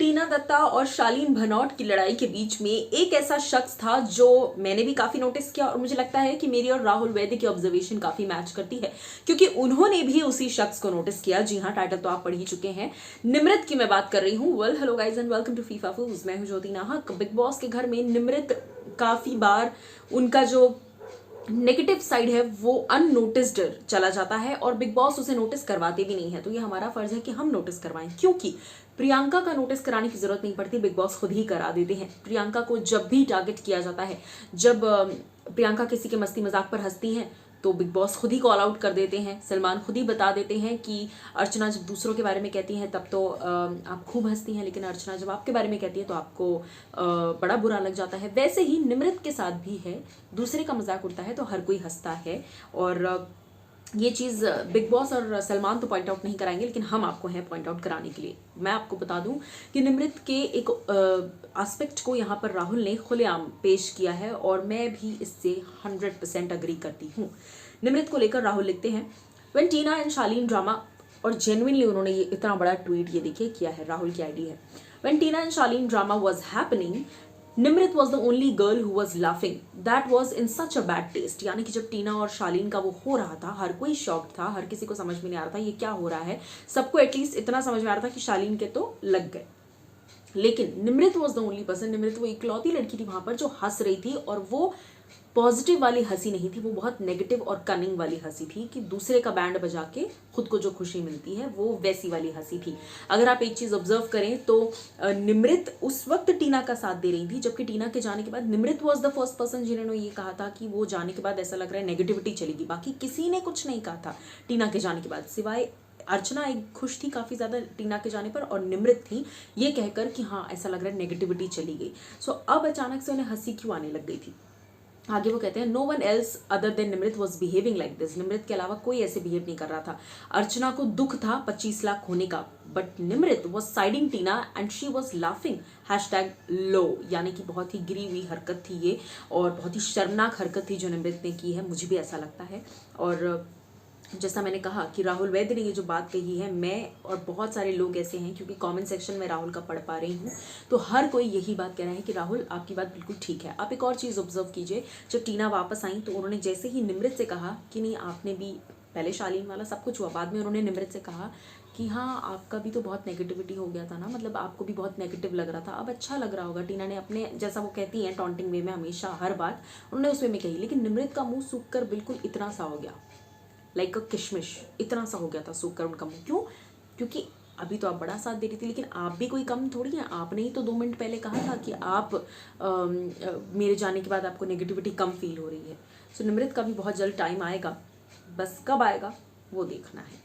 टीना दत्ता और शालीन भनोट की लड़ाई के बीच में एक ऐसा शख्स था जो मैंने भी काफी नोटिस किया और मुझे लगता है कि मेरी और राहुल वैद्य की ऑब्जर्वेशन काफी मैच करती है, क्योंकि उन्होंने भी उसी शख्स को नोटिस किया। जी हाँ, टाइटल तो आप पढ़ ही चुके हैं। निमृत की मैं बात कर रही हूँ। Well, hello guys and welcome to FIFA फूज। मैं हूँ ज्योति नाहक। बिग बॉस के घर में निमृत काफी बार उनका जो नेगेटिव साइड है वो अननोटिस्ड चला जाता है और बिग बॉस उसे नोटिस करवाते भी नहीं है। तो ये हमारा फर्ज है कि हम नोटिस करवाएं, क्योंकि प्रियंका का नोटिस कराने की जरूरत नहीं पड़ती, बिग बॉस खुद ही करा देते हैं। प्रियंका को जब भी टारगेट किया जाता है, जब प्रियंका किसी के मस्ती मजाक पर हंसती हैं, तो बिग बॉस खुद ही कॉल आउट कर देते हैं। सलमान खुद ही बता देते हैं कि अर्चना जब दूसरों के बारे में कहती हैं तब तो आप खूब हंसती हैं, लेकिन अर्चना जब आपके बारे में कहती है तो आपको बड़ा बुरा लग जाता है। वैसे ही निमृत के साथ भी है, दूसरे का मजाक उड़ता है तो हर कोई हंसता है। और ये चीज़ बिग बॉस और सलमान तो पॉइंट आउट नहीं कराएंगे, लेकिन हम आपको हैं पॉइंट आउट कराने के लिए। मैं आपको बता दूं कि निमृत के एक एस्पेक्ट को यहाँ पर राहुल ने खुलेआम पेश किया है और मैं भी इससे 100% अग्री करती हूँ। निमृत को लेकर राहुल लिखते हैं, when Tina and Shaleen drama, और जेन्युइनली उन्होंने ये इतना बड़ा ट्वीट ये देखिए किया है, राहुल की आईडी है। When Tina and Shaleen drama was happening, Nimrit was the only girl who was laughing, that was in such a bad taste. यानी कि जब टीना और शालीन का वो हो रहा था, हर कोई शॉक्ड था, हर किसी को समझ में नहीं आ रहा था ये क्या हो रहा है। सबको एटलीस्ट इतना समझ में आ रहा था कि शालीन के तो लग गए, लेकिन Nimrit was the only person, Nimrit वो इकलौती लड़की थी वहां पर जो हंस रही थी, और वो पॉजिटिव वाली हंसी नहीं थी, वो बहुत नेगेटिव और कनिंग वाली हंसी थी कि दूसरे का बैंड बजा के खुद को जो खुशी मिलती है वो वैसी वाली हंसी थी। अगर आप एक चीज ऑब्जर्व करें तो निमृत उस वक्त टीना का साथ दे रही थी, जबकि टीना के जाने के बाद Nimrit was the first person जिन्होंने ये कहा था कि वो जाने के बाद ऐसा लग रहा है नेगेटिविटी चलेगी। बाकी किसी ने कुछ नहीं कहा था टीना के जाने के बाद, सिवाय अर्चना एक खुश थी काफी ज्यादा टीना के जाने पर, और निमृत थी ये कहकर कि हाँ ऐसा लग रहा है नेगेटिविटी चली गई। सो अब अचानक से उन्हें हंसी क्यों आने लग गई थी। आगे वो कहते हैं, no one else other than Nimrit was behaving like this. Nimrit के अलावा कोई ऐसे बिहेव नहीं कर रहा था। अर्चना को दुख था 25 लाख होने का, but Nimrit was siding Tina and she was laughing #लो। यानी कि बहुत ही गिरी हुई हरकत थी ये, और बहुत ही शर्मनाक हरकत थी जो निमृत ने की है, मुझे भी ऐसा लगता है। और जैसा मैंने कहा कि राहुल वैद्य ने ये जो बात कही है, मैं और बहुत सारे लोग ऐसे हैं, क्योंकि कमेंट सेक्शन में राहुल का पढ़ पा रही हूँ, तो हर कोई यही बात कह रहा है कि राहुल आपकी बात बिल्कुल ठीक है। आप एक और चीज़ ऑब्जर्व कीजिए, जब टीना वापस आई तो उन्होंने जैसे ही निमृत से कहा कि नहीं आपने भी, पहले शालीन वाला सब कुछ हुआ, बाद में उन्होंने निमृत से कहा कि हाँ आपका भी तो बहुत नेगेटिविटी हो गया था ना, मतलब आपको भी बहुत नेगेटिव लग रहा था, अब अच्छा लग रहा होगा। टीना ने अपने, जैसा वो कहती हैं टॉन्टिंग वे में, हमेशा हर बात उन्होंने उस वे में कही, लेकिन निमृत का मुंह सूख कर बिल्कुल इतना सा हो गया, लाइक अ किशमिश, इतना सा हो गया था सूख कर उनका मुंह। क्यों? क्योंकि अभी तो आप बड़ा साथ दे रही थी, लेकिन आप भी कोई कम थोड़ी है। आपने ही तो 2 मिनट पहले कहा था कि आप मेरे जाने के बाद आपको नेगेटिविटी कम फील हो रही है। सो निमृत का भी बहुत जल्द टाइम आएगा, बस कब आएगा वो देखना है।